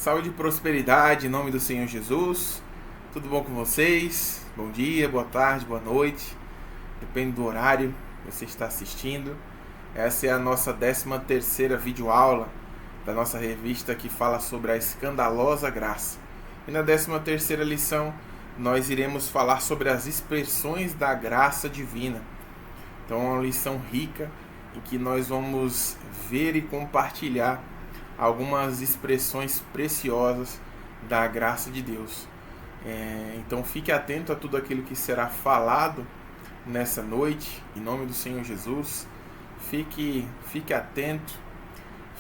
Saúde e prosperidade em nome do Senhor Jesus. Tudo bom com vocês? Bom dia, boa tarde, boa noite. Depende do horário que você está assistindo. Essa é a nossa 13ª videoaula da nossa revista que fala sobre a escandalosa graça. E na 13ª lição nós iremos falar sobre as expressões da graça divina. Então é uma lição rica em que nós vamos ver e compartilhar algumas expressões preciosas da graça de Deus. Então fique atento a tudo aquilo que será falado nessa noite, em nome do Senhor Jesus. Fique atento,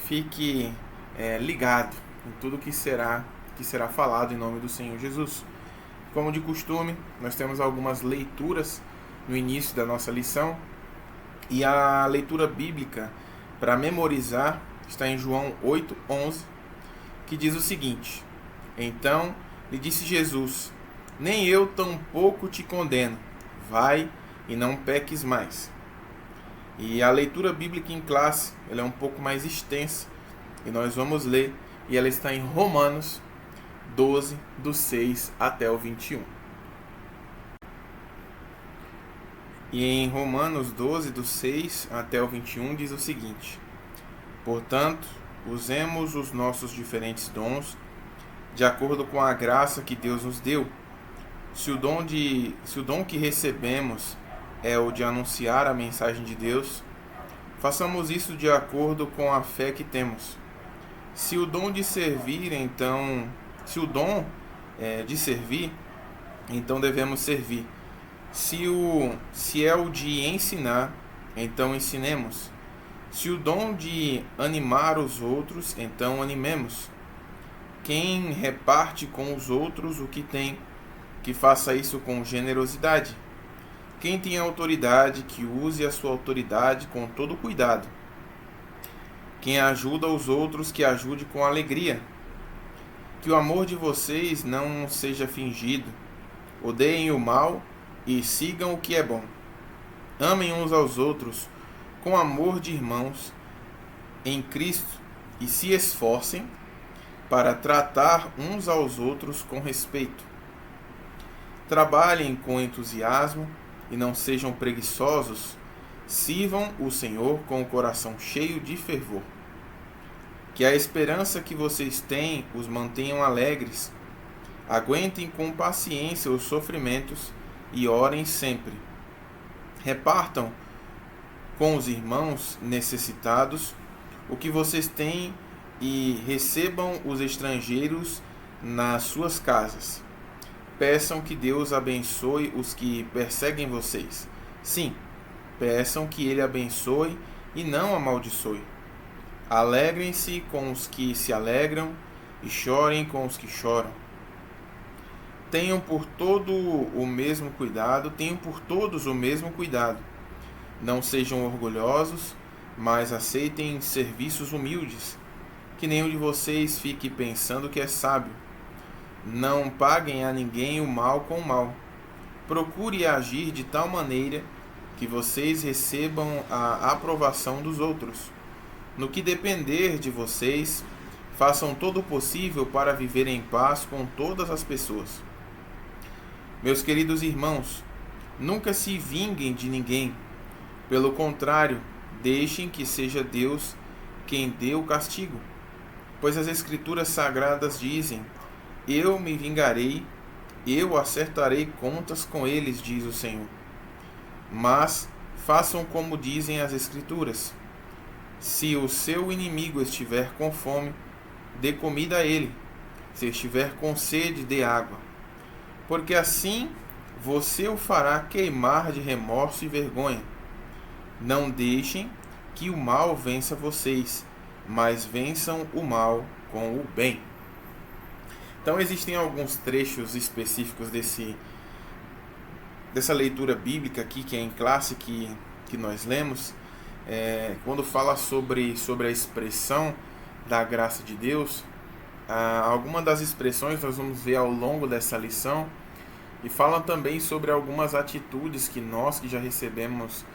fique ligado em tudo que será falado em nome do Senhor Jesus. Como de costume, nós temos algumas leituras no início da nossa lição, e a leitura bíblica para memorizar está em João 8:11, que diz o seguinte: Então lhe disse Jesus: Nem eu tampouco te condeno, vai e não peques mais. E a leitura bíblica em classe, ela é um pouco mais extensa, e nós vamos ler, e ela está em Romanos 12, do 6 até o 21. E em Romanos 12, do 6 até o 21, diz o seguinte: Portanto, usemos os nossos diferentes dons de acordo com a graça que Deus nos deu. Se o dom que recebemos é o de anunciar a mensagem de Deus, façamos isso de acordo com a fé que temos. Se o dom de servir, então devemos servir. Se é o de ensinar, então ensinemos. Se o dom de animar os outros, então animemos. Quem reparte com os outros o que tem, que faça isso com generosidade. Quem tem autoridade, que use a sua autoridade com todo cuidado. Quem ajuda os outros, que ajude com alegria. Que o amor de vocês não seja fingido. Odeiem o mal e sigam o que é bom. Amem uns aos outros com amor de irmãos em Cristo e se esforcem para tratar uns aos outros com respeito. Trabalhem com entusiasmo e não sejam preguiçosos. Sirvam o Senhor com o coração cheio de fervor. Que a esperança que vocês têm os mantenham alegres. Aguentem com paciência os sofrimentos e orem sempre. Repartam com os irmãos necessitados o que vocês têm e recebam os estrangeiros nas suas casas. Peçam que Deus abençoe os que perseguem vocês. Sim, peçam que Ele abençoe e não amaldiçoe. Alegrem-se com os que se alegram e chorem com os que choram. Tenham por todos o mesmo cuidado. Não sejam orgulhosos, mas aceitem serviços humildes. Que nenhum de vocês fique pensando que é sábio. Não paguem a ninguém o mal com o mal. Procure agir de tal maneira que vocês recebam a aprovação dos outros. No que depender de vocês, façam todo o possível para viver em paz com todas as pessoas. Meus queridos irmãos, nunca se vinguem de ninguém. Pelo contrário, deixem que seja Deus quem dê o castigo. Pois as Escrituras Sagradas dizem: Eu me vingarei, eu acertarei contas com eles, diz o Senhor. Mas façam como dizem as Escrituras. Se o seu inimigo estiver com fome, dê comida a ele. Se estiver com sede, dê água. Porque assim você o fará queimar de remorso e vergonha. Não deixem que o mal vença vocês, mas vençam o mal com o bem. Então existem alguns trechos específicos dessa leitura bíblica aqui, que é em classe, que nós lemos, quando fala sobre a expressão da graça de Deus. Algumas das expressões nós vamos ver ao longo dessa lição, e falam também sobre algumas atitudes que nós que já recebemos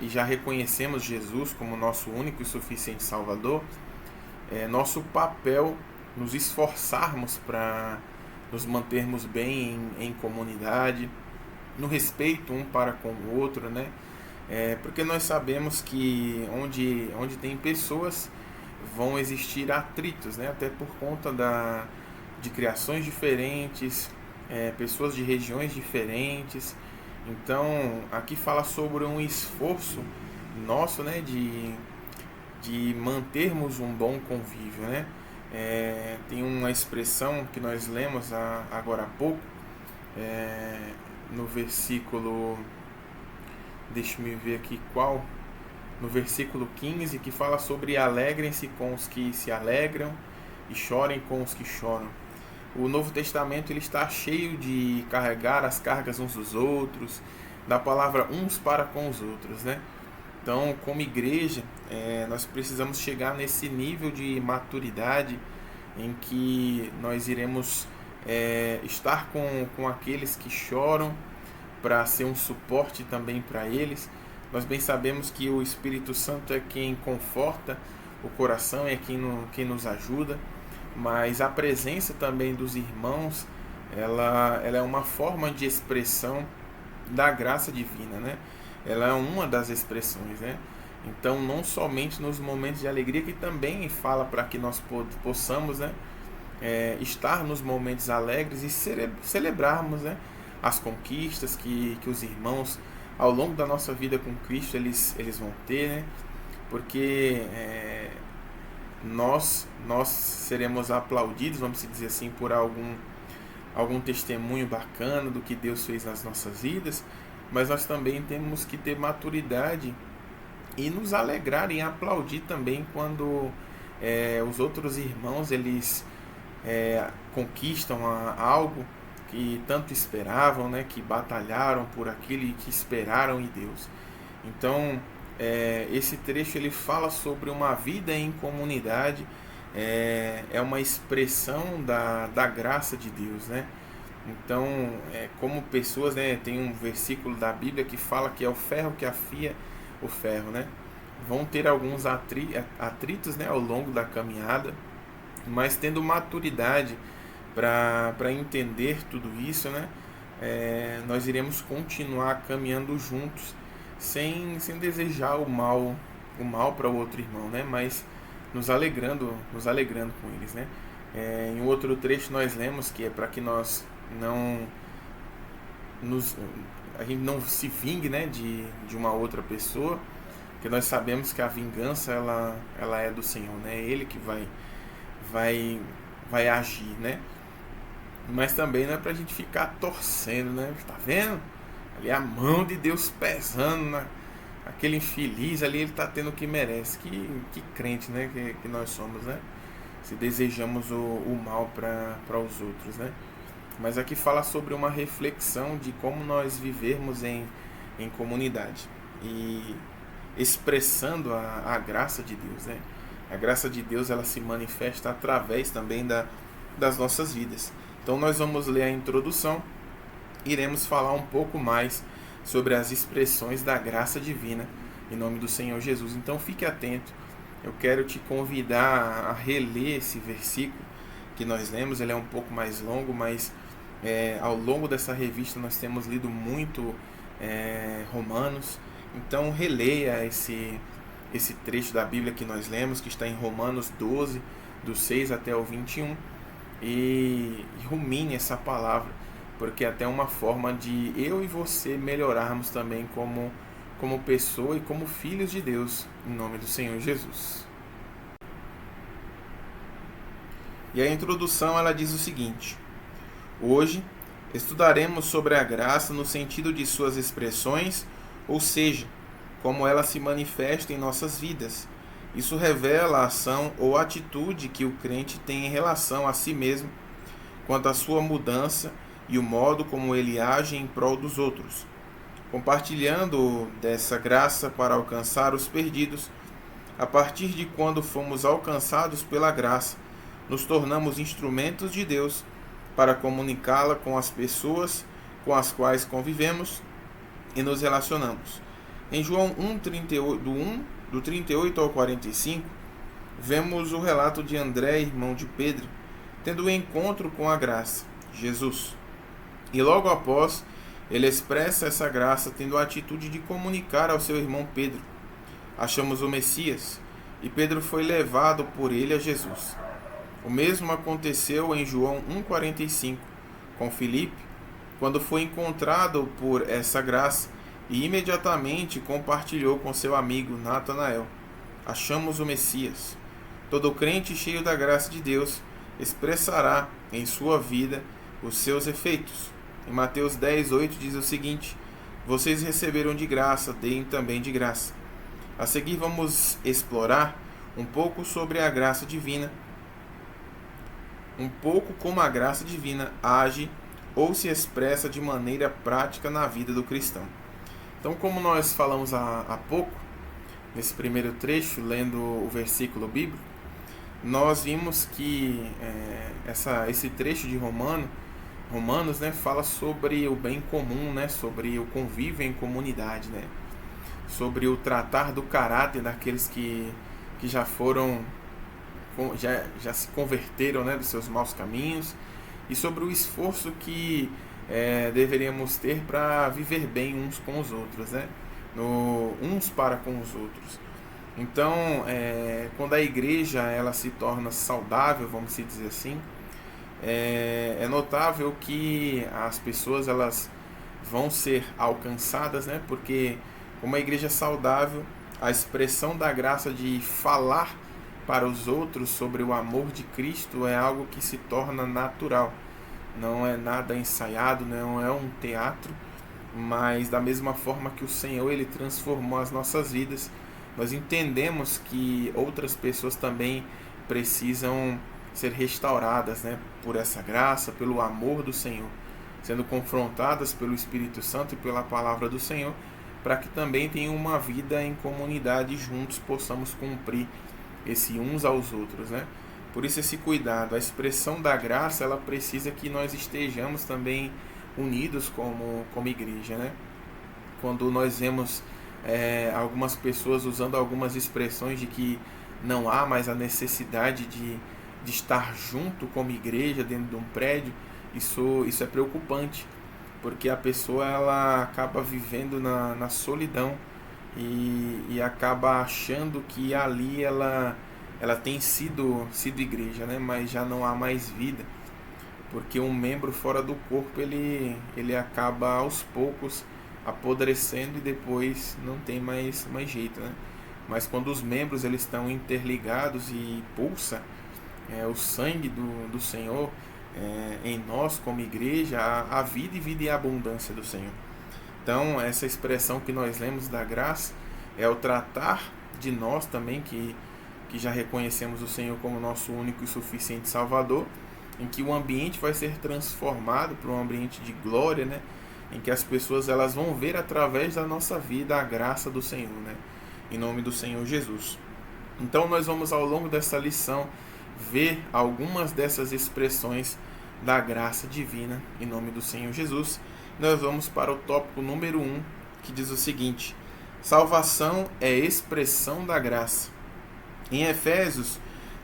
e já reconhecemos Jesus como nosso único e suficiente Salvador, nosso papel nos esforçarmos para nos mantermos bem em comunidade, no respeito um para com o outro, né? Porque nós sabemos que onde tem pessoas vão existir atritos, né? Até por conta de criações diferentes, pessoas de regiões diferentes. Então, aqui fala sobre um esforço nosso, né? De mantermos um bom convívio, né? Tem uma expressão que nós lemos agora há pouco, no versículo, deixa-me ver aqui qual, no versículo 15, que fala sobre alegrem-se com os que se alegram e chorem com os que choram. O Novo Testamento ele está cheio de carregar as cargas uns dos outros, da palavra uns para com os outros, né? Então, como igreja, nós precisamos chegar nesse nível de maturidade em que nós iremos estar com aqueles que choram, para ser um suporte também para eles. Nós bem sabemos que o Espírito Santo é quem conforta o coração, é quem nos ajuda, mas a presença também dos irmãos, ela é uma forma de expressão da graça divina, né? Ela é uma das expressões, né? Então, não somente nos momentos de alegria, que também fala para que nós possamos, né, estar nos momentos alegres e celebrarmos, né, as conquistas que os irmãos ao longo da nossa vida com Cristo eles vão ter, né? Porque nós seremos aplaudidos, vamos dizer assim, por algum testemunho bacana do que Deus fez nas nossas vidas, mas nós também temos que ter maturidade e nos alegrar e aplaudir também quando os outros irmãos eles conquistam algo que tanto esperavam, né, que batalharam por aquilo e que esperaram em Deus. Então, esse trecho ele fala sobre uma vida em comunidade, é uma expressão da graça de Deus, né? Então, como pessoas, né, tem um versículo da Bíblia que fala que é o ferro que afia o ferro, né? Vão ter alguns atritos, né, ao longo da caminhada, mas tendo maturidade para entender tudo isso, né, nós iremos continuar caminhando juntos, sem desejar o mal para o outro irmão, né, mas nos alegrando com eles, né. Em outro trecho nós lemos que é para que nós a gente não se vingue, né, de uma outra pessoa, porque nós sabemos que a vingança ela é do Senhor, né, é Ele que vai agir, né. Mas também não é pra gente ficar torcendo, né? Tá vendo? Ali a mão de Deus pesando aquele infeliz ali, ele tá tendo o que merece. Que crente, né? Que nós somos, né? Se desejamos o mal para os outros, né? Mas aqui fala sobre uma reflexão de como nós vivermos em comunidade e expressando a graça de Deus, né? A graça de Deus ela se manifesta através também das nossas vidas. Então nós vamos ler a introdução, iremos falar um pouco mais sobre as expressões da graça divina, em nome do Senhor Jesus. Então fique atento, eu quero te convidar a reler esse versículo que nós lemos, ele é um pouco mais longo, mas ao longo dessa revista nós temos lido muito Romanos, então releia esse trecho da Bíblia que nós lemos, que está em Romanos 12, do 6 até o 21, e rumine essa palavra, porque é até uma forma de eu e você melhorarmos também como pessoa e como filhos de Deus, em nome do Senhor Jesus. E a introdução ela diz o seguinte: hoje estudaremos sobre a graça no sentido de suas expressões, ou seja, como ela se manifesta em nossas vidas. Isso revela a ação ou atitude que o crente tem em relação a si mesmo, quanto à sua mudança e o modo como ele age em prol dos outros, compartilhando dessa graça para alcançar os perdidos. A partir de quando fomos alcançados pela graça, nos tornamos instrumentos de Deus para comunicá-la com as pessoas com as quais convivemos e nos relacionamos. Em João 1:38, do 38 ao 45, vemos o relato de André, irmão de Pedro, tendo um encontro com a graça, Jesus. E logo após, ele expressa essa graça tendo a atitude de comunicar ao seu irmão Pedro: achamos o Messias, e Pedro foi levado por ele a Jesus. O mesmo aconteceu em João 1,45, com Filipe, quando foi encontrado por essa graça e imediatamente compartilhou com seu amigo Natanael: achamos o Messias. Todo crente cheio da graça de Deus expressará em sua vida os seus efeitos. Em Mateus 10,8 diz o seguinte: vocês receberam de graça, deem também de graça. A seguir vamos explorar um pouco sobre a graça divina, um pouco como a graça divina age ou se expressa de maneira prática na vida do cristão. Então, como nós falamos há pouco, nesse primeiro trecho, lendo o versículo bíblico, nós vimos que esse trecho de Romanos, né, fala sobre o bem comum, né, sobre o convívio em comunidade, né, sobre o tratar do caráter daqueles que já foram, já se converteram, né, dos seus maus caminhos, e sobre o esforço que deveríamos ter para viver bem uns com os outros, né, uns para com os outros. Então, quando a igreja ela se torna saudável, vamos dizer assim, é notável que as pessoas elas vão ser alcançadas, né? Porque como a igreja é saudável, a expressão da graça de falar para os outros sobre o amor de Cristo é algo que se torna natural. Não é nada ensaiado, não é um teatro, mas da mesma forma que o Senhor ele transformou as nossas vidas, nós entendemos que outras pessoas também precisam ser restauradas, né, por essa graça, pelo amor do Senhor, sendo confrontadas pelo Espírito Santo e pela palavra do Senhor, para que também tenham uma vida em comunidade e juntos possamos cumprir esse uns aos outros, né? Por isso esse cuidado, a expressão da graça, ela precisa que nós estejamos também unidos como igreja, né? Quando nós vemos algumas pessoas usando algumas expressões de que não há mais a necessidade de estar junto como igreja dentro de um prédio, isso é preocupante, porque a pessoa ela acaba vivendo na solidão e acaba achando que ali ela tem sido igreja, né? Mas já não há mais vida, porque um membro fora do corpo ele acaba aos poucos apodrecendo e depois não tem mais jeito, né? Mas quando os membros eles estão interligados e pulsa o sangue do Senhor em nós como igreja, a vida e a abundância do Senhor. Então essa expressão que nós lemos da graça é o tratar de nós também que já reconhecemos o Senhor como nosso único e suficiente Salvador, em que o ambiente vai ser transformado para um ambiente de glória, né? Em que as pessoas elas vão ver através da nossa vida a graça do Senhor, né? Em nome do Senhor Jesus. Então nós vamos ao longo dessa lição ver algumas dessas expressões da graça divina em nome do Senhor Jesus. Nós vamos para o tópico número 1, que diz o seguinte: salvação é expressão da graça. Em Efésios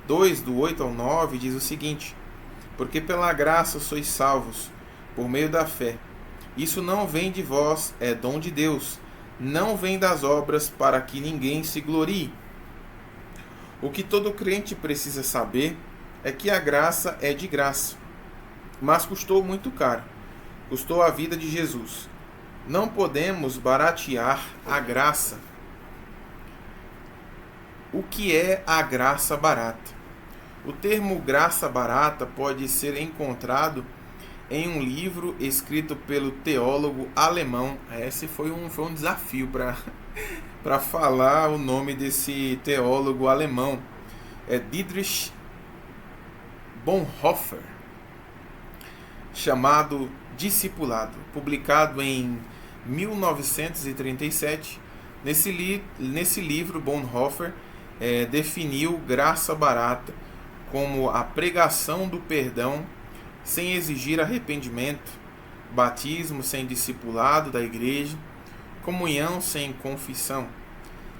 2, do 8 ao 9, diz o seguinte: porque pela graça sois salvos, por meio da fé. Isso não vem de vós, é dom de Deus, não vem das obras, para que ninguém se glorie. O que todo crente precisa saber é que a graça é de graça, mas custou muito caro, custou a vida de Jesus. Não podemos baratear a graça. O que é a graça barata? O termo graça barata pode ser encontrado em um livro escrito pelo teólogo alemão. Esse foi um desafio para falar o nome desse teólogo alemão. É Dietrich Bonhoeffer, chamado Discipulado, publicado em 1937. Nesse livro, Bonhoeffer definiu graça barata como a pregação do perdão sem exigir arrependimento, batismo sem discipulado da igreja, comunhão sem confissão.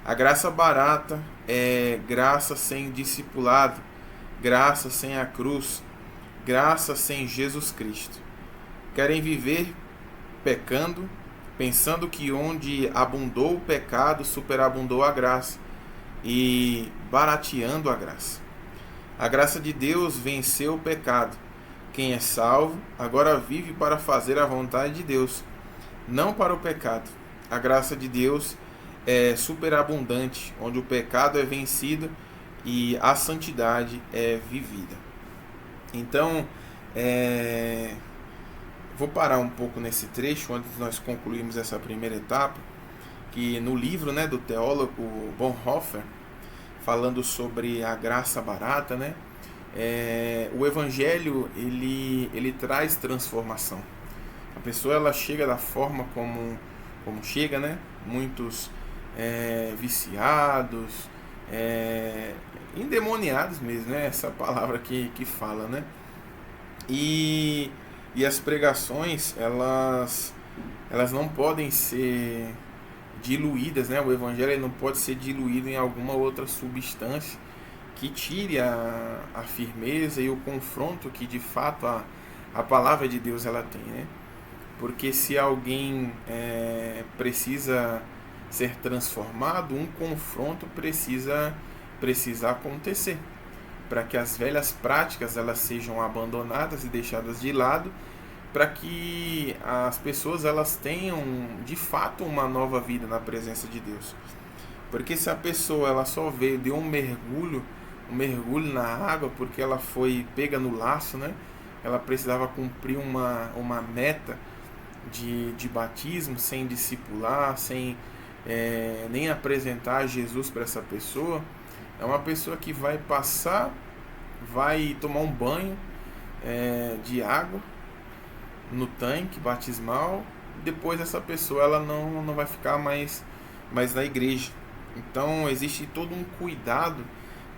A graça barata é graça sem discipulado, graça sem a cruz, graça sem Jesus Cristo. Querem viver pecando, pensando que onde abundou o pecado, superabundou a graça, e barateando a graça. A graça de Deus venceu o pecado. Quem é salvo agora vive para fazer a vontade de Deus, não para o pecado. A graça de Deus é superabundante, onde o pecado é vencido e a santidade é vivida. Então, vou parar um pouco nesse trecho antes de nós concluirmos essa primeira etapa, que no livro, né, do teólogo Bonhoeffer, falando sobre a graça barata, né, o evangelho ele traz transformação. A pessoa ela chega da forma como chega, né? Muitos viciados, endemoniados mesmo, né? Essa palavra que fala, né? E as pregações elas não podem ser diluídas, né? O evangelho ele não pode ser diluído em alguma outra substância que tire a firmeza e o confronto que de fato a palavra de Deus ela tem, né? Porque se alguém precisa ser transformado, um confronto precisa acontecer para que as velhas práticas elas sejam abandonadas e deixadas de lado, para que as pessoas elas tenham de fato uma nova vida na presença de Deus. Porque se a pessoa ela só veio, deu um mergulho na água porque ela foi pega no laço, né? Ela precisava cumprir uma meta de batismo sem discipular, sem nem apresentar Jesus para essa pessoa. É uma pessoa que vai passar, vai tomar um banho de água no tanque batismal, depois essa pessoa ela não vai ficar mais na igreja. Então existe todo um cuidado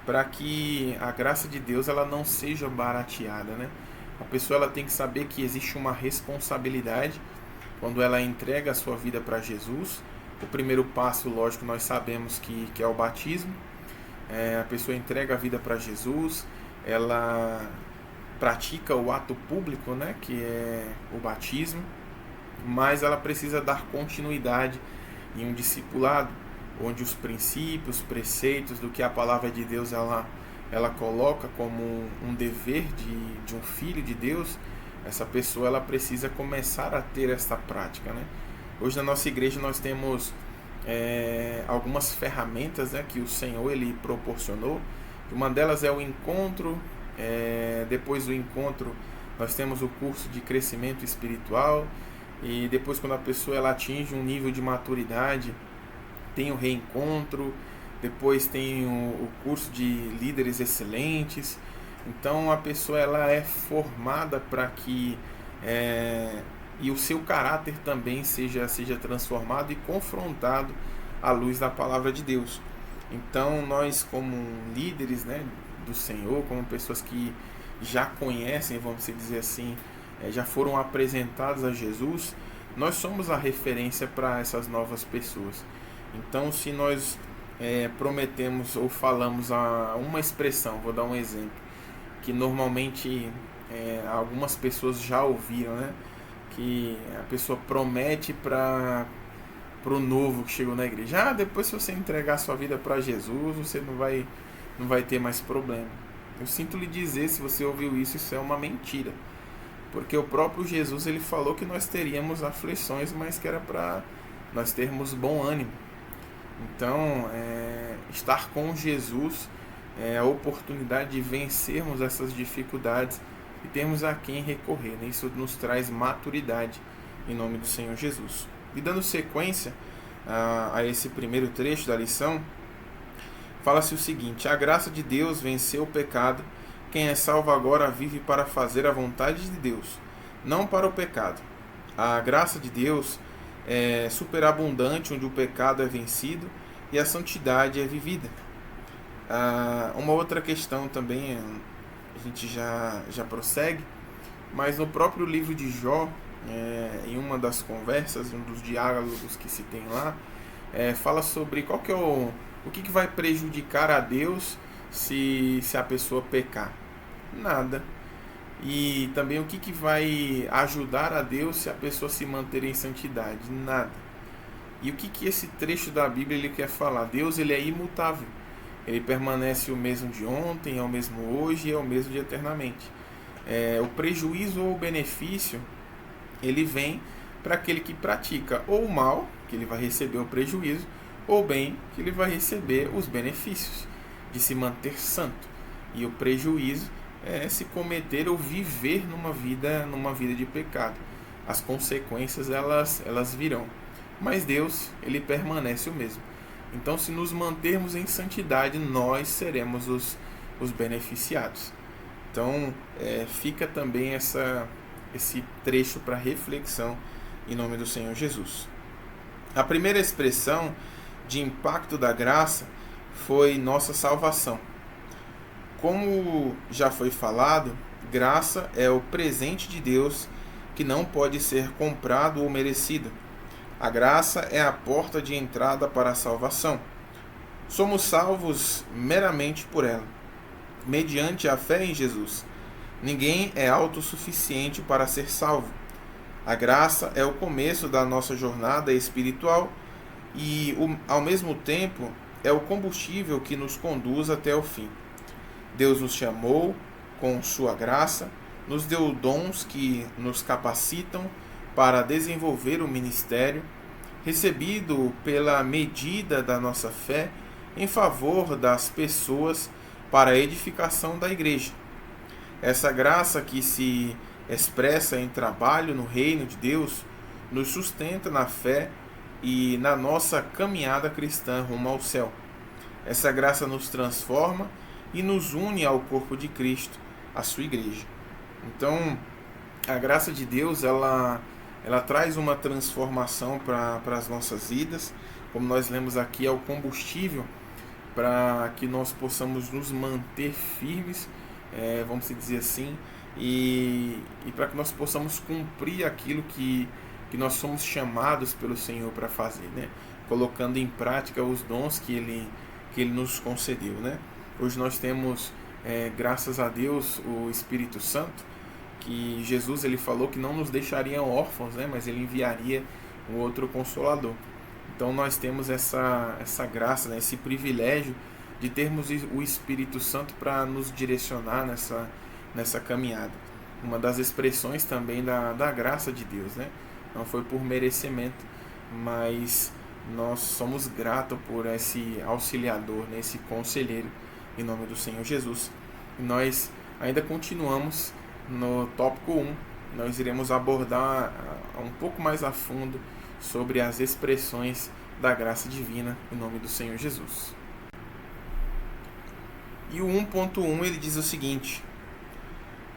para que a graça de Deus ela não seja barateada, né? A pessoa ela tem que saber que existe uma responsabilidade quando ela entrega a sua vida para Jesus. O primeiro passo, lógico, nós sabemos que é o batismo. A pessoa entrega a vida para Jesus, ela pratica o ato público, né, que é o batismo, mas ela precisa dar continuidade em um discipulado, onde os princípios, preceitos do que a palavra de Deus ela coloca como um dever de um filho de Deus, essa pessoa ela precisa começar a ter essa prática, né? Hoje na nossa igreja nós temos algumas ferramentas, né, que o Senhor ele proporcionou. Uma delas é o encontro. Depois do encontro nós temos o curso de crescimento espiritual, e depois quando a pessoa ela atinge um nível de maturidade tem o reencontro, depois tem o curso de líderes excelentes. Então a pessoa ela é formada para que e o seu caráter também seja transformado e confrontado à luz da palavra de Deus. Então nós como líderes, né, do Senhor, como pessoas que já conhecem, vamos dizer assim, já foram apresentados a Jesus, nós somos a referência para essas novas pessoas. Então se nós prometemos ou falamos uma expressão, vou dar um exemplo, que normalmente algumas pessoas já ouviram, né? Que a pessoa promete para o novo que chegou na igreja: depois se você entregar sua vida para Jesus, você não vai ter mais problema. Eu sinto lhe dizer, se você ouviu isso é uma mentira, porque o próprio Jesus ele falou que nós teríamos aflições, mas que era para nós termos bom ânimo. Então estar com Jesus é a oportunidade de vencermos essas dificuldades e termos a quem recorrer, né? Isso nos traz maturidade em nome do Senhor Jesus. E dando sequência a esse primeiro trecho da lição, fala-se o seguinte: a graça de Deus venceu o pecado. Quem é salvo agora vive para fazer a vontade de Deus, não para o pecado. A graça de Deus é superabundante, onde o pecado é vencido e a santidade é vivida. Uma outra questão também, a gente já prossegue, mas no próprio livro de Jó, em uma das conversas, um dos diálogos que se tem lá, fala sobre qual que é o que vai prejudicar a Deus se a pessoa pecar. Nada. E também o que vai ajudar a Deus se a pessoa se manter em santidade? Nada. E o que esse trecho da Bíblia ele quer falar? Deus ele é imutável. Ele permanece o mesmo de ontem, é o mesmo hoje e é o mesmo de eternamente. O prejuízo ou o benefício, ele vem para aquele que pratica ou o mal, que ele vai receber o prejuízo, ou bem, que ele vai receber os benefícios de se manter santo. E o prejuízo é se cometer ou viver numa vida de pecado. As consequências elas virão. Mas Deus, ele permanece o mesmo. Então, se nos mantermos em santidade, nós seremos os beneficiados. Então, fica também esse trecho para reflexão em nome do Senhor Jesus. A primeira expressão de impacto da graça foi nossa salvação. Como já foi falado, graça é o presente de Deus que não pode ser comprado ou merecido. A graça é a porta de entrada para a salvação. Somos salvos meramente por ela, mediante a fé em Jesus. Ninguém é autossuficiente para ser salvo. A graça é o começo da nossa jornada espiritual e, ao mesmo tempo, é o combustível que nos conduz até o fim. Deus nos chamou com sua graça, nos deu dons que nos capacitam para desenvolver o ministério, recebido pela medida da nossa fé em favor das pessoas para a edificação da igreja. Essa graça que se expressa em trabalho no reino de Deus nos sustenta na fé e na nossa caminhada cristã rumo ao céu. Essa graça nos transforma e nos une ao corpo de Cristo, a sua igreja. Então, a graça de Deus, ela traz uma transformação para as nossas vidas, como nós lemos aqui, é o combustível para que nós possamos nos manter firmes, vamos dizer assim, e para que nós possamos cumprir aquilo que nós somos chamados pelo Senhor para fazer, né? Colocando em prática os dons que Ele nos concedeu, né? Hoje nós temos, graças a Deus, o Espírito Santo, que Jesus ele falou que não nos deixaria órfãos, né? Mas Ele enviaria um outro Consolador. Então nós temos essa graça, né? Esse privilégio de termos o Espírito Santo para nos direcionar nessa caminhada. Uma das expressões também da graça de Deus, né? Não foi por merecimento, mas nós somos gratos por esse auxiliador, né? Esse conselheiro, em nome do Senhor Jesus. E nós ainda continuamos no tópico 1. Nós iremos abordar um pouco mais a fundo sobre as expressões da graça divina, em nome do Senhor Jesus. E o 1.1 ele diz o seguinte: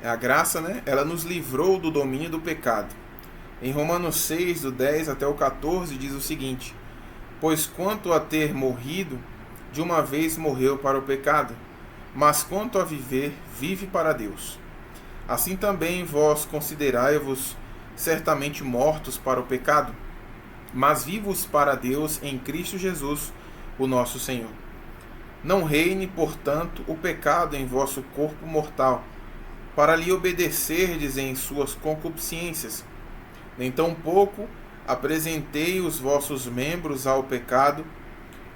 a graça, né, ela nos livrou do domínio do pecado. Em Romanos 6, do 10 até o 14, diz o seguinte: pois quanto a ter morrido, de uma vez morreu para o pecado, mas quanto a viver, vive para Deus. Assim também vós considerai-vos certamente mortos para o pecado, mas vivos para Deus em Cristo Jesus, o nosso Senhor. Não reine, portanto, o pecado em vosso corpo mortal, para lhe obedecerdes em suas concupiscências. Nem tampouco apresentei os vossos membros ao pecado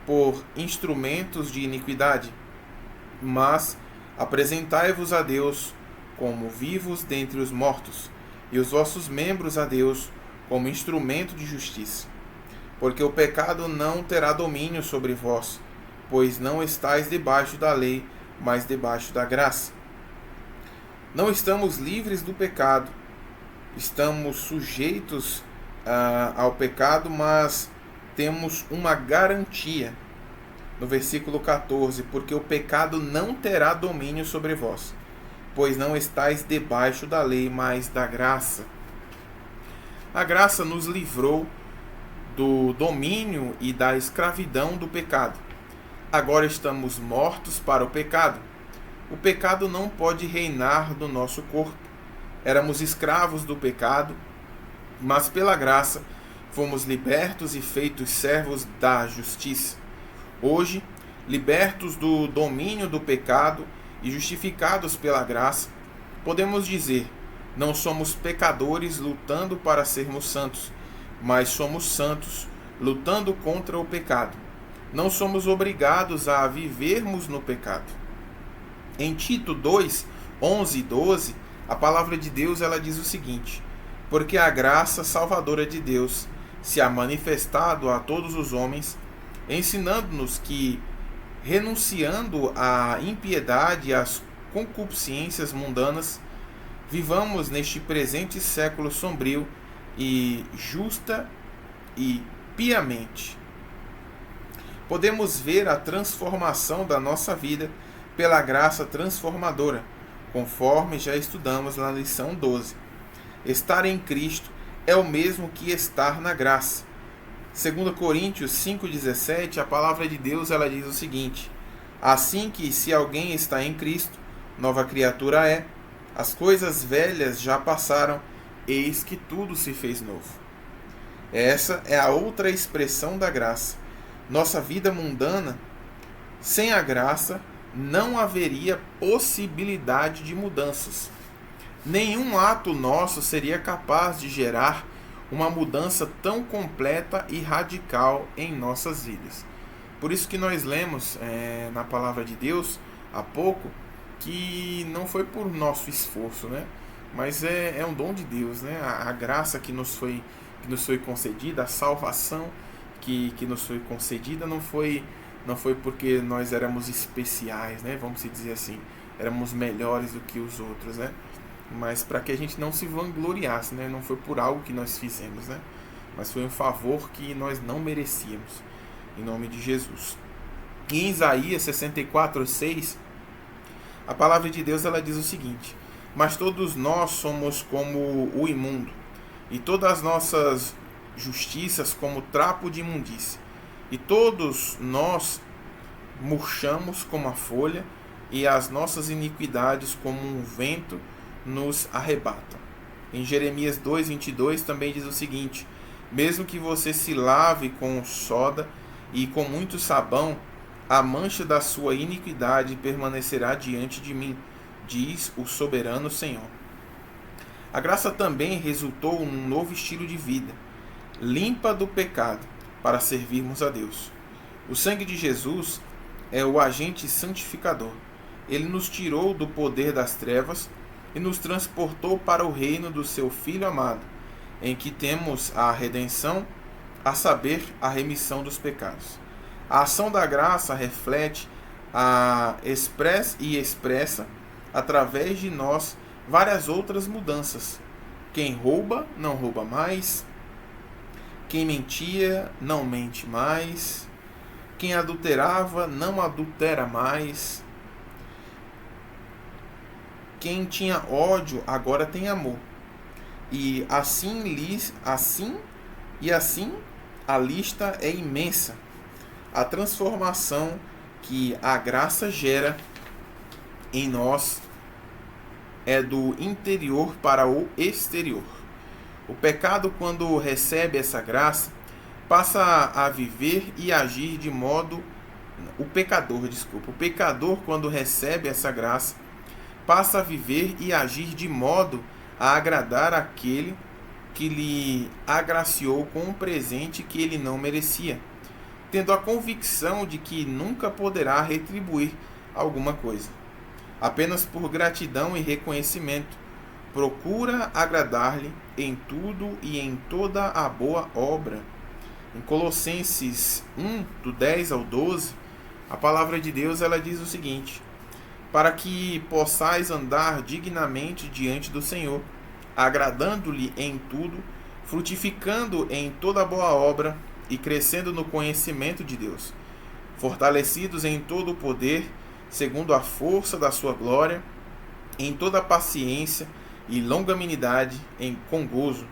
por instrumentos de iniquidade, mas apresentai-vos a Deus como vivos dentre os mortos, e os vossos membros a Deus como instrumento de justiça. Porque o pecado não terá domínio sobre vós, pois não estáis debaixo da lei, mas debaixo da graça. Não estamos livres do pecado, estamos sujeitos ao pecado, mas temos uma garantia. No versículo 14, porque o pecado não terá domínio sobre vós, pois não estáis debaixo da lei, mas da graça. A graça nos livrou do domínio e da escravidão do pecado. Agora estamos mortos para o pecado. O pecado não pode reinar no nosso corpo. Éramos escravos do pecado, mas pela graça fomos libertos e feitos servos da justiça. Hoje, libertos do domínio do pecado e justificados pela graça, Podemos dizer: não somos pecadores lutando para sermos santos, mas somos santos lutando contra o pecado. Não somos obrigados a vivermos no pecado. Em Tito 2, 11 e 12, a palavra de Deus ela diz o seguinte: porque a graça salvadora de Deus se ha manifestado a todos os homens, ensinando-nos que, renunciando à impiedade e às concupiscências mundanas, vivamos neste presente século sombrio e justa e piamente. Podemos ver a transformação da nossa vida pela graça transformadora, conforme já estudamos na lição 12. Estar em Cristo é o mesmo que estar na graça. 2 Coríntios 5,17, a palavra de Deus ela diz o seguinte: assim que, se alguém está em Cristo, nova criatura é, as coisas velhas já passaram, eis que tudo se fez novo. Essa é a outra expressão da graça. Nossa vida mundana, sem a graça, não haveria possibilidade de mudanças. Nenhum ato nosso seria capaz de gerar uma mudança tão completa e radical em nossas vidas. Por isso que nós lemos na palavra de Deus há pouco que não foi por nosso esforço, né? Mas é um dom de Deus, né? A graça que nos foi concedida, a salvação que nos foi concedida não foi porque nós éramos especiais, né? Vamos dizer assim, éramos melhores do que os outros, né? Mas para que a gente não se vangloriasse, né? Não foi por algo que nós fizemos, né? Mas foi um favor que nós não merecíamos, em nome de Jesus. E em Isaías 64:6, a palavra de Deus ela diz o seguinte: mas todos nós somos como o imundo, e todas as nossas justiças como trapo de imundície, e todos nós murchamos como a folha, e as nossas iniquidades como um vento nos arrebatam. Em Jeremias 2:22 também diz o seguinte: mesmo que você se lave com soda e com muito sabão, a mancha da sua iniquidade permanecerá diante de mim, diz o soberano Senhor. A graça também resultou num novo estilo de vida, limpa do pecado, para servirmos a Deus. O sangue de Jesus é o agente santificador. Ele nos tirou do poder das trevas e nos transportou para o reino do seu Filho amado, em que temos a redenção, a saber, a remissão dos pecados. A ação da graça reflete expressa através de nós várias outras mudanças. Quem rouba, não rouba mais. Quem mentia, não mente mais. Quem adulterava, não adultera mais. Quem tinha ódio, agora tem amor. E assim a lista é imensa. A transformação que a graça gera em nós é do interior para o exterior. O pecado, quando recebe essa graça, passa a viver e agir de modo... O pecador, quando recebe essa graça, passa a viver e agir de modo a agradar aquele que lhe agraciou com um presente que ele não merecia, tendo a convicção de que nunca poderá retribuir alguma coisa. Apenas por gratidão e reconhecimento, procura agradar-lhe em tudo e em toda a boa obra. Em Colossenses 1, do 10 ao 12, a palavra de Deus ela diz o seguinte: para que possais andar dignamente diante do Senhor, agradando-lhe em tudo, frutificando em toda boa obra e crescendo no conhecimento de Deus, fortalecidos em todo o poder, segundo a força da sua glória, em toda paciência e longanimidade com gozo,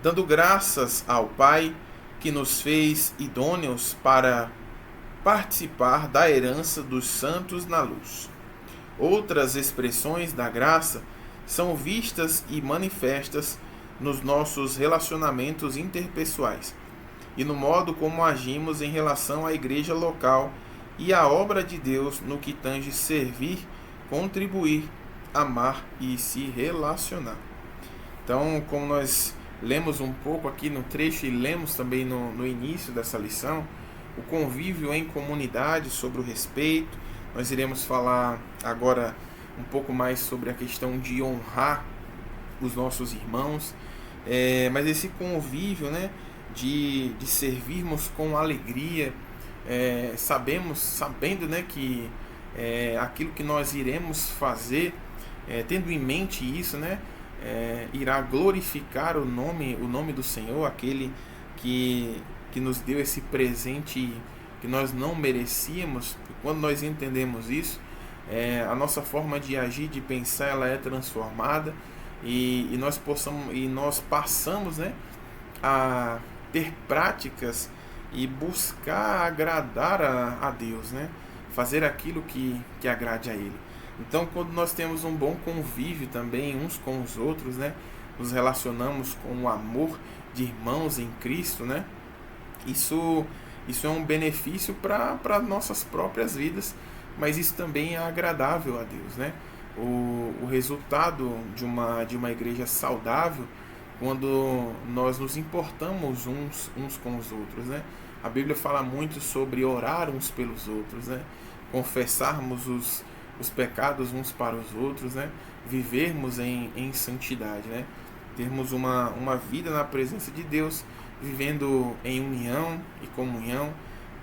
dando graças ao Pai que nos fez idôneos para participar da herança dos santos na luz. Outras expressões da graça são vistas e manifestas nos nossos relacionamentos interpessoais e no modo como agimos em relação à igreja local e à obra de Deus no que tange servir, contribuir amar e se relacionar. Então, como nós lemos um pouco aqui no trecho e lemos também no início dessa lição, o convívio em comunidade, sobre o respeito. Nós iremos falar agora um pouco mais sobre a questão de honrar os nossos irmãos, mas esse convívio, né, de servirmos com alegria, sabendo, né, que aquilo que nós iremos fazer, tendo em mente isso, né, irá glorificar o nome do Senhor, aquele que nos deu esse presente que nós não merecíamos. E quando nós entendemos isso, a nossa forma de agir, de pensar, ela é transformada, e nós passamos, né, a ter práticas e buscar agradar a Deus, né, fazer aquilo que agrade a Ele. Então, quando nós temos um bom convívio também uns com os outros, né, nos relacionamos com o amor de irmãos em Cristo, né, isso é um benefício para nossas próprias vidas, mas isso também é agradável a Deus, né? O resultado de uma igreja saudável, quando nós nos importamos uns com os outros, né? A Bíblia fala muito sobre orar uns pelos outros, né? Confessarmos os pecados uns para os outros, né? Vivermos em santidade, né? Termos uma vida na presença de Deus, vivendo em união e comunhão,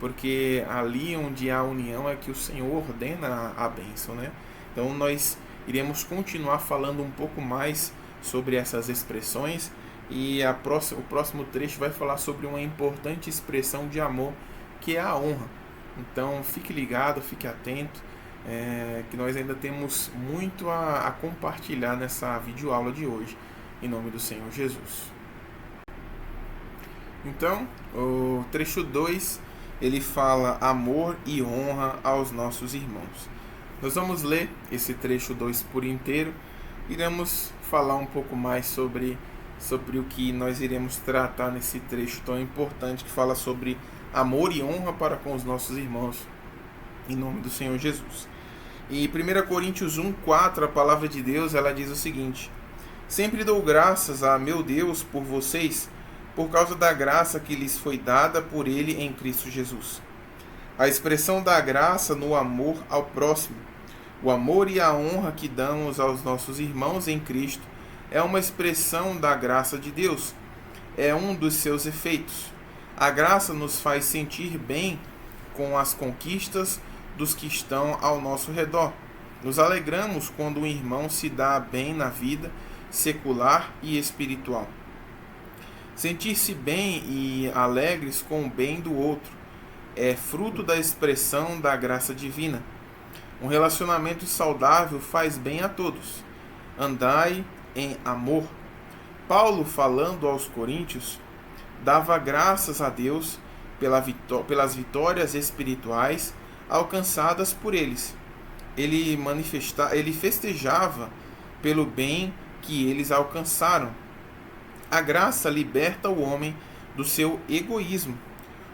porque ali onde há união é que o Senhor ordena a bênção, né? Então nós iremos continuar falando um pouco mais sobre essas expressões, e o próximo trecho vai falar sobre uma importante expressão de amor, que é a honra. Então fique ligado, fique atento, que nós ainda temos muito a compartilhar nessa videoaula de hoje, em nome do Senhor Jesus. Então, o trecho 2, ele fala amor e honra aos nossos irmãos. Nós vamos ler esse trecho 2 por inteiro, iremos falar um pouco mais sobre o que nós iremos tratar nesse trecho tão importante, que fala sobre amor e honra para com os nossos irmãos, em nome do Senhor Jesus. E 1 Coríntios 1:4, a palavra de Deus, ela diz o seguinte: sempre dou graças a meu Deus por vocês, por causa da graça que lhes foi dada por Ele em Cristo Jesus. A expressão da graça no amor ao próximo. O amor e a honra que damos aos nossos irmãos em Cristo é uma expressão da graça de Deus. É um dos seus efeitos. A graça nos faz sentir bem com as conquistas dos que estão ao nosso redor. Nos alegramos quando um irmão se dá bem na vida secular e espiritual. Sentir-se bem e alegres com o bem do outro é fruto da expressão da graça divina. Um relacionamento saudável faz bem a todos. Andai em amor. Paulo, falando aos Coríntios, dava graças a Deus pelas vitórias espirituais alcançadas por eles. Ele festejava pelo bem que eles alcançaram. A graça liberta o homem do seu egoísmo.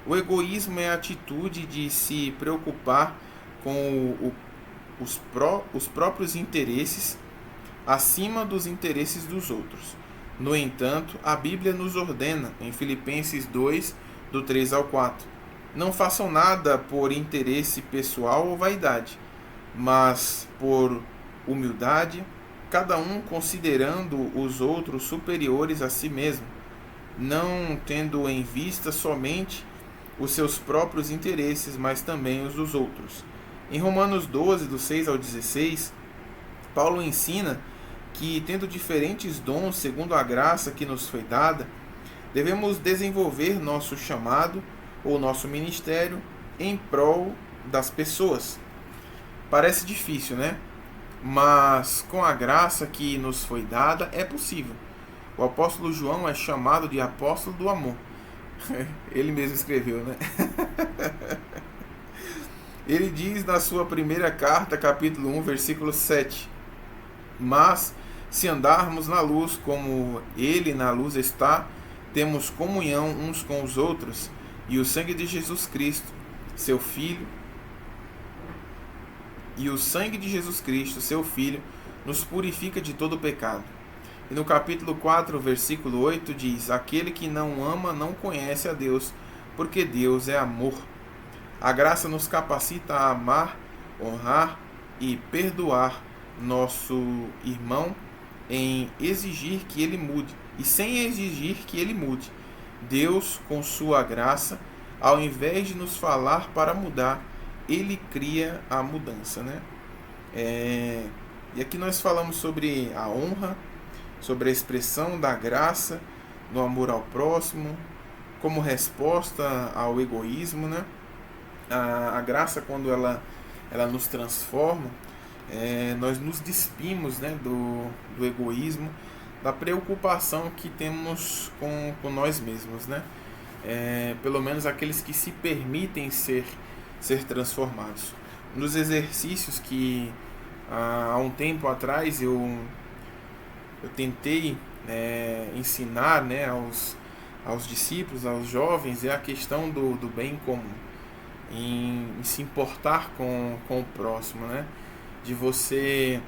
O egoísmo é a atitude de se preocupar com os próprios interesses acima dos interesses dos outros. No entanto, a Bíblia nos ordena, em Filipenses 2, do 3 ao 4, não façam nada por interesse pessoal ou vaidade, mas por humildade, cada um considerando os outros superiores a si mesmo, não tendo em vista somente os seus próprios interesses, mas também os dos outros. Em Romanos 12, do 6 ao 16, Paulo ensina que, tendo diferentes dons segundo a graça que nos foi dada, devemos desenvolver nosso chamado ou nosso ministério em prol das pessoas. Parece difícil, né? Mas com a graça que nos foi dada é possível. O apóstolo João é chamado de apóstolo do amor. Ele mesmo escreveu, né? Ele diz na sua primeira carta, capítulo 1, versículo 7: mas se andarmos na luz como Ele na luz está, temos comunhão uns com os outros, e o sangue de Jesus Cristo, seu Filho, nos purifica de todo pecado. E no capítulo 4, versículo 8 diz: aquele que não ama não conhece a Deus, porque Deus é amor. A graça nos capacita a amar, honrar e perdoar nosso irmão em exigir que ele mude e sem exigir que ele mude. Deus, com sua graça, ao invés de nos falar para mudar, ele cria a mudança, né? E aqui nós falamos sobre a honra, sobre a expressão da graça, do amor ao próximo, como resposta ao egoísmo, né? A graça, quando ela nos transforma, nós nos despimos, né, do egoísmo, da preocupação que temos com nós mesmos, né? Pelo menos aqueles que se permitem ser transformados. Nos exercícios que há um tempo atrás eu tentei ensinar, né, aos discípulos, aos jovens, é a questão do bem comum, em se importar com o próximo, né? De você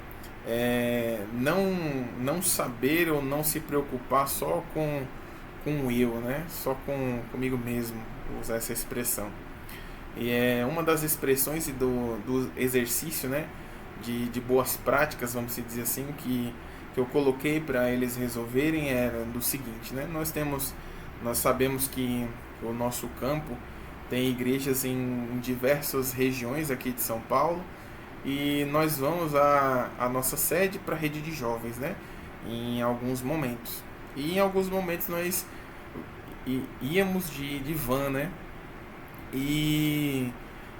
não saber ou não se preocupar só com o eu, né? Só comigo mesmo, vou usar essa expressão. E é uma das expressões do exercício, né? De boas práticas, vamos dizer assim, que eu coloquei para eles resolverem era do seguinte, né? Nós sabemos que o nosso campo tem igrejas em diversas regiões aqui de São Paulo, e nós vamos a nossa sede para a rede de jovens, né? Em alguns momentos. E em alguns momentos nós íamos de van, né? E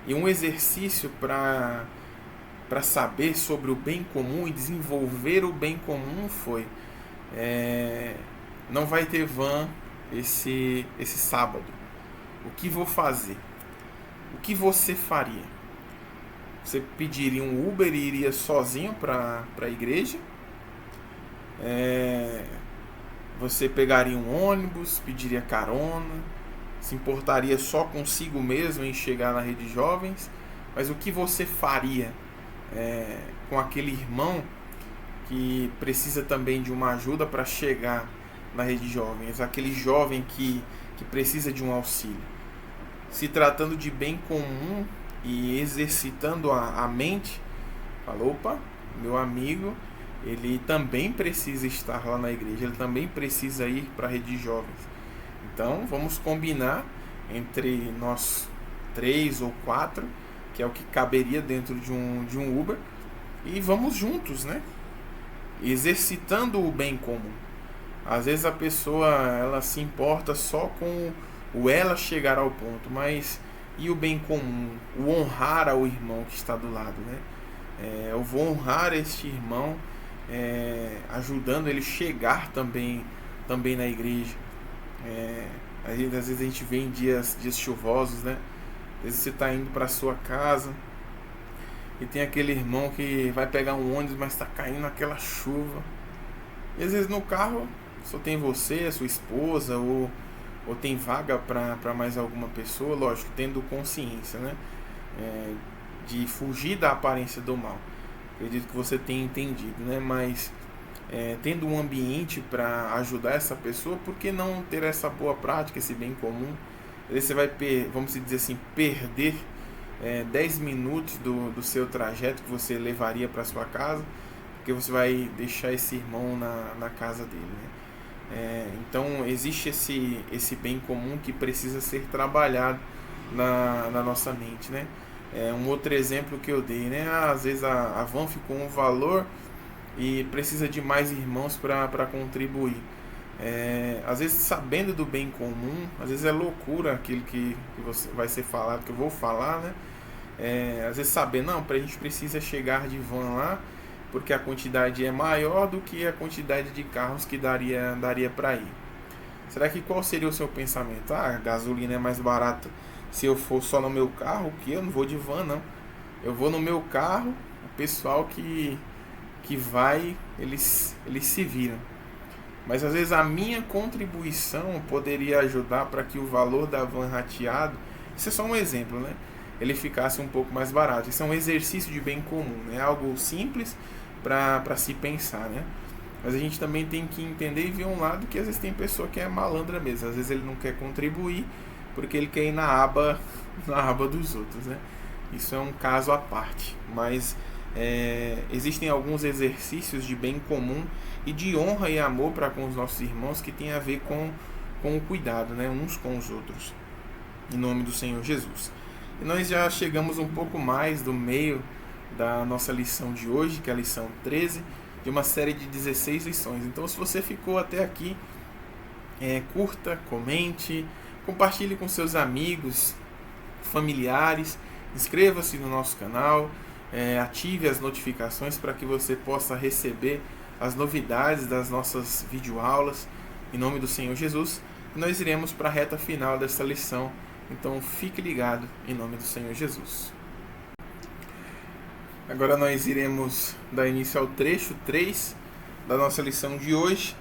um exercício para saber sobre o bem comum e desenvolver o bem comum foi: não vai ter van esse sábado. O que vou fazer? O que você faria? Você pediria um Uber e iria sozinho para a igreja? Você pegaria um ônibus, pediria carona, se importaria só consigo mesmo em chegar na rede de jovens? Mas o que você faria com aquele irmão que precisa também de uma ajuda para chegar na rede de jovens? Aquele jovem que precisa de um auxílio? Se tratando de bem comum e exercitando a mente, falou: opa, meu amigo, ele também precisa estar lá na igreja, ele também precisa ir para a rede de jovens. Então vamos combinar entre nós 3 ou 4, que é o que caberia dentro de um Uber, e vamos juntos, né? Exercitando o bem comum. Às vezes a pessoa ela se importa só com o ela chegar ao ponto, mas e o bem comum, o honrar ao irmão que está do lado, né? Eu vou honrar este irmão, ajudando ele chegar também na igreja. Às vezes a gente vê em dias chuvosos, né? Às vezes você está indo para sua casa e tem aquele irmão que vai pegar um ônibus, mas está caindo aquela chuva. E às vezes no carro só tem você, a sua esposa, ou tem vaga para mais alguma pessoa, lógico, tendo consciência, né? De fugir da aparência do mal. Acredito que você tenha entendido, né? Mas tendo um ambiente para ajudar essa pessoa, por que não ter essa boa prática, esse bem comum? Aí você vai, vamos dizer assim, perder 10 minutos do seu trajeto que você levaria para sua casa, porque você vai deixar esse irmão na casa dele, né? Então existe esse bem comum que precisa ser trabalhado na nossa mente, né? Um outro exemplo que eu dei, né? Às vezes a van ficou um valor e precisa de mais irmãos para contribuir. Às vezes sabendo do bem comum, às vezes é loucura aquilo que você vai ser falado, que eu vou falar, né? Às vezes sabendo, não, a gente precisa chegar de van lá, porque a quantidade é maior do que a quantidade de carros que daria para ir. Será que qual seria o seu pensamento? A gasolina é mais barata se eu for só no meu carro, que eu não vou de van, não. Eu vou no meu carro, o pessoal que vai, eles se viram. Mas às vezes a minha contribuição poderia ajudar para que o valor da van rateado, isso é só um exemplo, né? Ele ficasse um pouco mais barato. Isso é um exercício de bem comum, né? Algo simples, para se pensar, né? Mas a gente também tem que entender e ver um lado que às vezes tem pessoa que é malandra mesmo. Às vezes ele não quer contribuir porque ele quer ir na aba dos outros, né? Isso é um caso à parte. Mas existem alguns exercícios de bem comum e de honra e amor para com os nossos irmãos que tem a ver com o cuidado, né? Uns com os outros. Em nome do Senhor Jesus. E nós já chegamos um pouco mais do meio da nossa lição de hoje, que é a lição 13, de uma série de 16 lições. Então, se você ficou até aqui, curta, comente, compartilhe com seus amigos, familiares, inscreva-se no nosso canal, ative as notificações para que você possa receber as novidades das nossas videoaulas, em nome do Senhor Jesus. E nós iremos para a reta final dessa lição, então fique ligado, em nome do Senhor Jesus. Agora nós iremos dar início ao trecho 3 da nossa lição de hoje,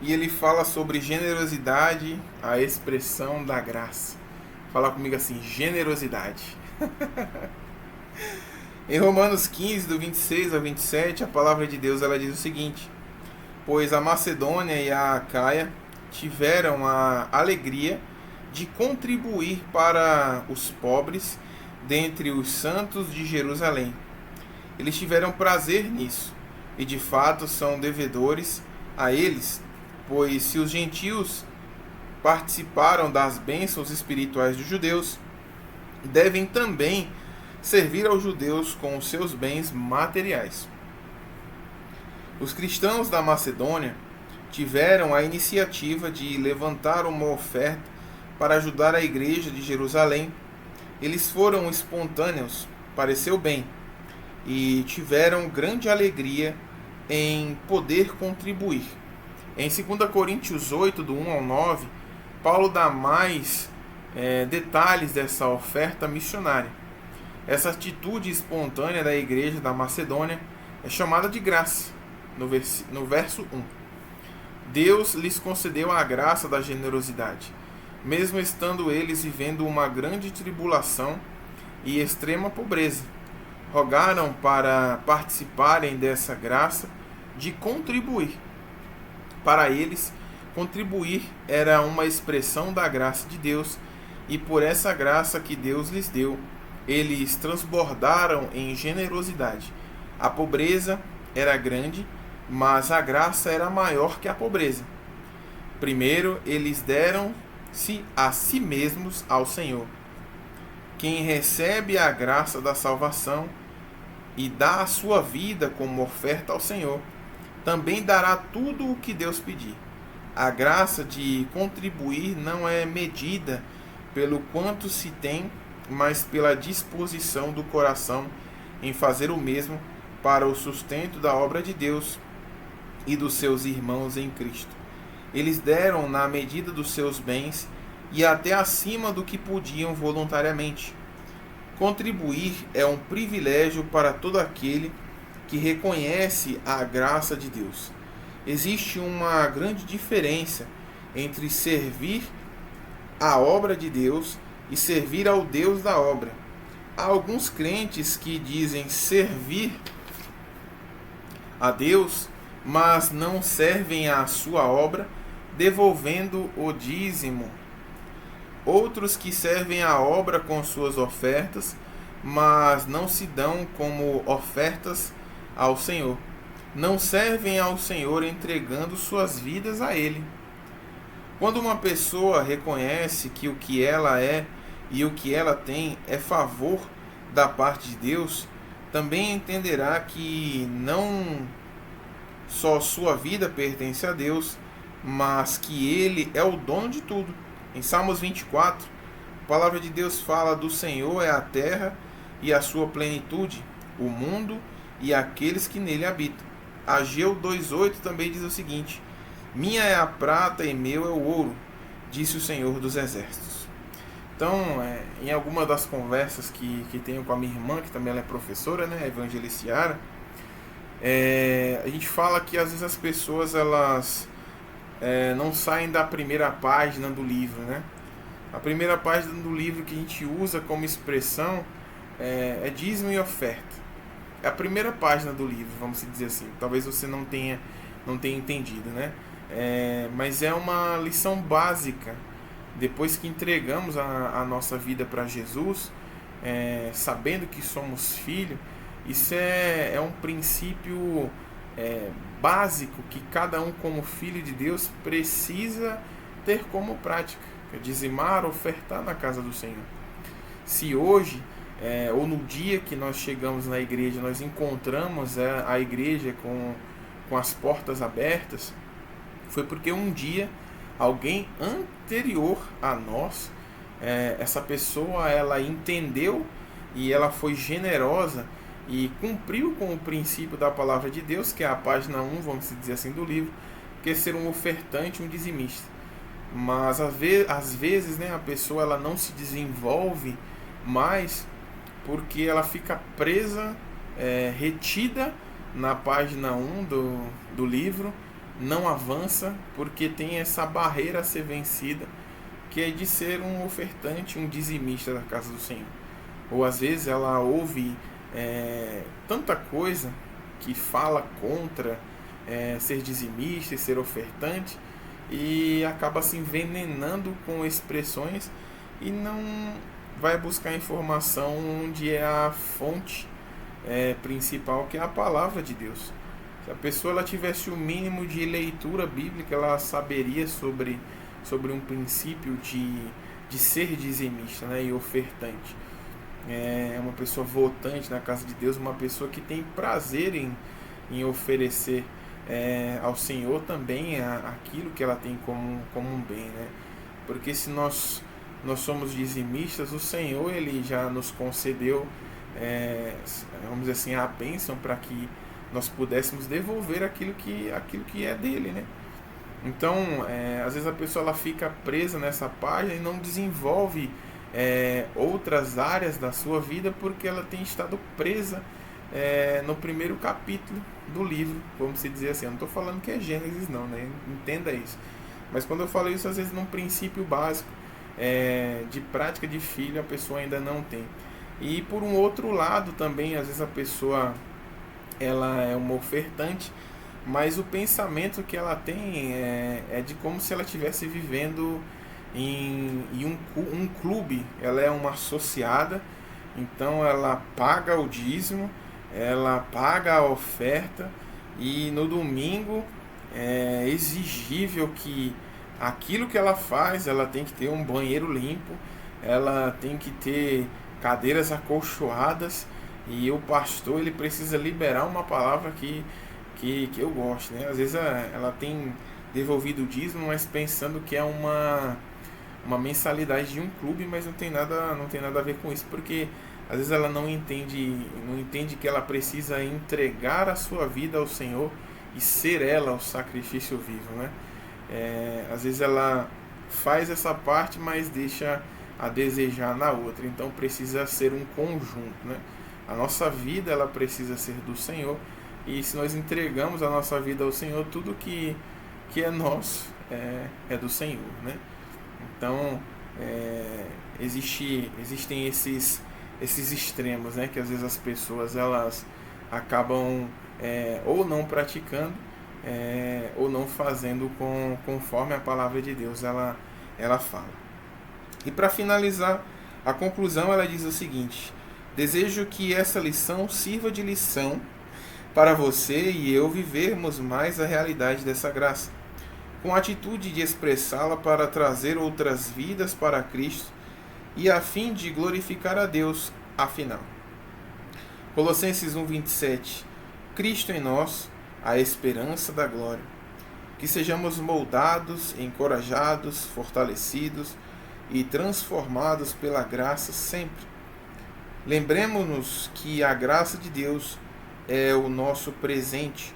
e ele fala sobre generosidade, a expressão da graça. Fala comigo assim, generosidade. Em Romanos 15, do 26 ao 27, a palavra de Deus ela diz o seguinte: pois a Macedônia e a Acaia tiveram a alegria de contribuir para os pobres dentre os santos de Jerusalém. Eles tiveram prazer nisso, e de fato são devedores a eles, pois se os gentios participaram das bênçãos espirituais dos judeus, devem também servir aos judeus com os seus bens materiais. Os cristãos da Macedônia tiveram a iniciativa de levantar uma oferta para ajudar a igreja de Jerusalém. Eles foram espontâneos, pareceu bem, e tiveram grande alegria em poder contribuir. Em 2 Coríntios 8, do 1 ao 9, Paulo dá mais detalhes dessa oferta missionária. Essa atitude espontânea da igreja da Macedônia é chamada de graça, no verso 1. Deus lhes concedeu a graça da generosidade, mesmo estando eles vivendo uma grande tribulação e extrema pobreza. Rogaram para participarem dessa graça de contribuir. Para eles, contribuir era uma expressão da graça de Deus, e por essa graça que Deus lhes deu, eles transbordaram em generosidade. A pobreza era grande, mas a graça era maior que a pobreza. Primeiro, eles deram-se a si mesmos ao Senhor. Quem recebe a graça da salvação e dá a sua vida como oferta ao Senhor, também dará tudo o que Deus pedir. A graça de contribuir não é medida pelo quanto se tem, mas pela disposição do coração em fazer o mesmo para o sustento da obra de Deus e dos seus irmãos em Cristo. Eles deram na medida dos seus bens e até acima do que podiam voluntariamente. Contribuir é um privilégio para todo aquele que reconhece a graça de Deus. Existe uma grande diferença entre servir a obra de Deus e servir ao Deus da obra. Há alguns crentes que dizem servir a Deus, mas não servem à sua obra, devolvendo o dízimo. Outros que servem a obra com suas ofertas, mas não se dão como ofertas ao Senhor. Não servem ao Senhor entregando suas vidas a Ele. Quando uma pessoa reconhece que o que ela é e o que ela tem é favor da parte de Deus, também entenderá que não só sua vida pertence a Deus, mas que Ele é o dono de tudo. Em Salmos 24, a palavra de Deus fala: do Senhor é a terra e a sua plenitude, o mundo e aqueles que nele habitam. Ageu 2,8 também diz o seguinte: minha é a prata e meu é o ouro, disse o Senhor dos Exércitos. Então, em alguma das conversas que tenho com a minha irmã, que também ela é professora, né, a Evangelista Yara, a gente fala que às vezes as pessoas elas não saem da primeira página do livro, né? A primeira página do livro que a gente usa como expressão é dízimo e oferta. a primeira página do livro, vamos dizer assim. Talvez você não tenha entendido, né? Mas é uma lição básica. Depois que entregamos a nossa vida para Jesus, sabendo que somos filhos, isso é um princípio básico que cada um, como filho de Deus, precisa ter como prática: é dizimar, ofertar na casa do Senhor. Se hoje, ou no dia que nós chegamos na igreja, nós encontramos a igreja com as portas abertas, foi porque um dia alguém anterior a nós, essa pessoa, ela entendeu e ela foi generosa e cumpriu com o princípio da palavra de Deus, que é a página 1, vamos dizer assim, do livro, que é ser um ofertante, um dizimista. Mas às vezes, né, a pessoa ela não se desenvolve mais porque ela fica presa, retida na página 1 do livro, não avança porque tem essa barreira a ser vencida, que é de ser um ofertante, um dizimista da casa do Senhor. Ou às vezes ela ouve tanta coisa que fala contra ser dizimista e ser ofertante, e acaba se envenenando com expressões e não vai buscar informação onde é a fonte principal, que é a palavra de Deus. Se a pessoa ela tivesse o mínimo de leitura bíblica, ela saberia sobre um princípio de ser dizimista, né, e ofertante. É uma pessoa votante na casa de Deus, uma pessoa que tem prazer em oferecer ao Senhor também aquilo que ela tem como um bem, né? Porque se nós somos dizimistas, o Senhor ele já nos concedeu, vamos dizer assim, a bênção para que nós pudéssemos devolver aquilo que é dele, né? Então, às vezes a pessoa ela fica presa nessa página e não desenvolve outras áreas da sua vida porque ela tem estado presa no primeiro capítulo do livro, vamos dizer assim. Eu não estou falando que é Gênesis não, né? Entenda isso. Mas quando eu falo isso, às vezes num princípio básico de prática de filho, a pessoa ainda não tem. E por um outro lado também, às vezes a pessoa ela é uma ofertante, mas o pensamento que ela tem é de como se ela estivesse vivendo em um clube. Ela é uma associada, então ela paga o dízimo, ela paga a oferta, e no domingo é exigível que aquilo que ela faz, ela tem que ter um banheiro limpo, ela tem que ter cadeiras acolchoadas, e o pastor ele precisa liberar uma palavra que eu gosto, né? Às vezes ela tem devolvido o dízimo, mas pensando que é uma mensalidade de um clube, mas não tem nada a ver com isso, porque às vezes ela não entende que ela precisa entregar a sua vida ao Senhor e ser ela o sacrifício vivo, né? Às vezes ela faz essa parte, mas deixa a desejar na outra. Então precisa ser um conjunto, né? A nossa vida ela precisa ser do Senhor, e se nós entregamos a nossa vida ao Senhor, tudo que é nosso é do Senhor, né? Então existem esses extremos, né, que às vezes as pessoas elas acabam ou não praticando ou não fazendo conforme a palavra de Deus ela fala. E para finalizar, a conclusão ela diz o seguinte: desejo que essa lição sirva de lição para você e eu vivermos mais a realidade dessa graça, com a atitude de expressá-la para trazer outras vidas para Cristo e a fim de glorificar a Deus, afinal. Colossenses 1:27. Cristo em nós, a esperança da glória. Que sejamos moldados, encorajados, fortalecidos e transformados pela graça sempre. Lembremos-nos que a graça de Deus é o nosso presente,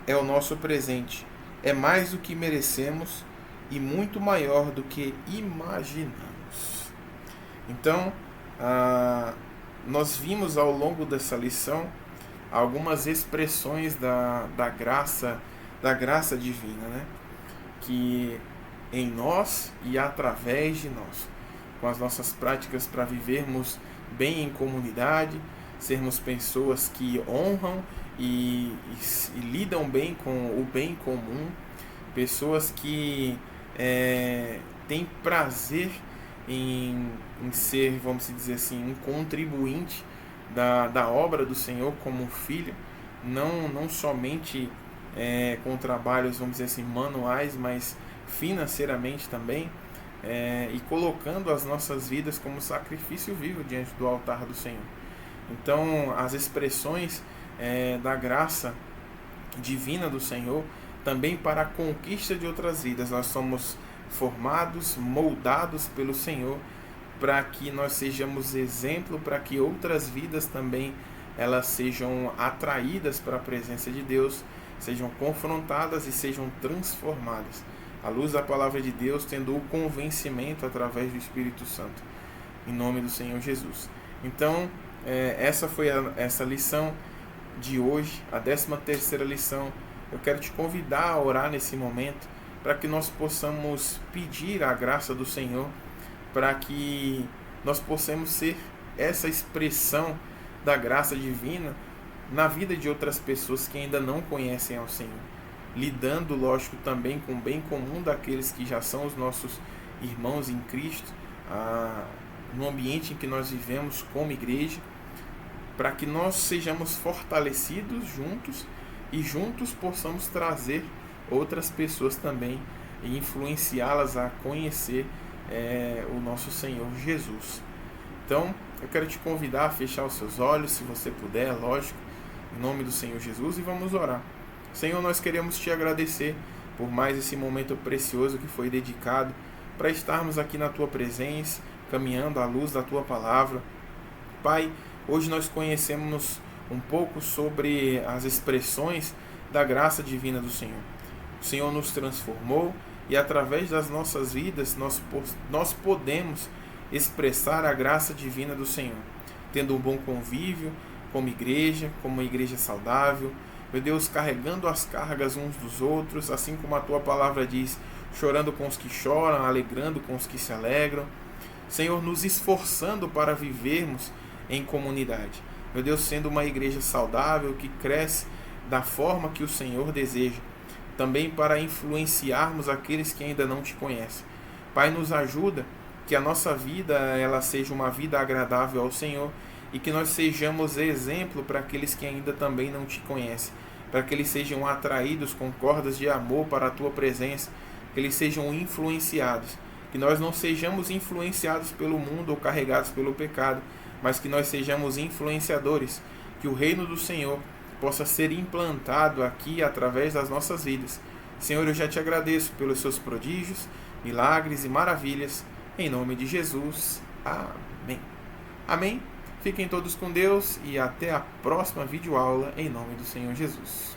é o nosso presente, é mais do que merecemos e muito maior do que imaginamos. Então, nós vimos ao longo dessa lição algumas expressões da graça divina, né? Que em nós e através de nós, com as nossas práticas para vivermos bem em comunidade, sermos pessoas que honram e lidam bem com o bem comum, pessoas que têm prazer em ser, vamos dizer assim, um contribuinte da obra do Senhor como filho, não somente com trabalhos, vamos dizer assim, manuais, mas financeiramente também, e colocando as nossas vidas como sacrifício vivo diante do altar do Senhor. Então, as expressões da graça divina do Senhor, também para a conquista de outras vidas, nós somos formados, moldados pelo Senhor, para que nós sejamos exemplo, para que outras vidas também elas sejam atraídas para a presença de Deus, sejam confrontadas e sejam transformadas à luz da palavra de Deus, tendo o convencimento através do Espírito Santo, em nome do Senhor Jesus. Então, essa foi essa lição de hoje, a 13ª lição. Eu quero te convidar a orar nesse momento, para que nós possamos pedir a graça do Senhor, para que nós possamos ser essa expressão da graça divina na vida de outras pessoas que ainda não conhecem ao Senhor, lidando, lógico, também com o bem comum daqueles que já são os nossos irmãos em Cristo, no ambiente em que nós vivemos como igreja, para que nós sejamos fortalecidos juntos e juntos possamos trazer outras pessoas também e influenciá-las a conhecer o nosso Senhor Jesus. Então, eu quero te convidar a fechar os seus olhos, se você puder, lógico, em nome do Senhor Jesus, e vamos orar. Senhor, nós queremos te agradecer por mais esse momento precioso que foi dedicado para estarmos aqui na tua presença, caminhando à luz da tua palavra. Pai, hoje nós conhecemos um pouco sobre as expressões da graça divina do Senhor. O Senhor nos transformou e através das nossas vidas nós podemos expressar a graça divina do Senhor, tendo um bom convívio como uma igreja saudável, meu Deus, carregando as cargas uns dos outros, assim como a tua palavra diz, chorando com os que choram, alegrando com os que se alegram. Senhor, nos esforçando para vivermos em comunidade. Meu Deus, sendo uma igreja saudável que cresce da forma que o Senhor deseja, também para influenciarmos aqueles que ainda não te conhecem. Pai, nos ajuda que a nossa vida ela seja uma vida agradável ao Senhor e que nós sejamos exemplo para aqueles que ainda também não te conhecem, para que eles sejam atraídos com cordas de amor para a tua presença, que eles sejam influenciados, que nós não sejamos influenciados pelo mundo ou carregados pelo pecado, mas que nós sejamos influenciadores, que o reino do Senhor possa ser implantado aqui através das nossas vidas. Senhor, eu já te agradeço pelos seus prodígios, milagres e maravilhas, em nome de Jesus. Amém. Amém. Fiquem todos com Deus e até a próxima videoaula, em nome do Senhor Jesus.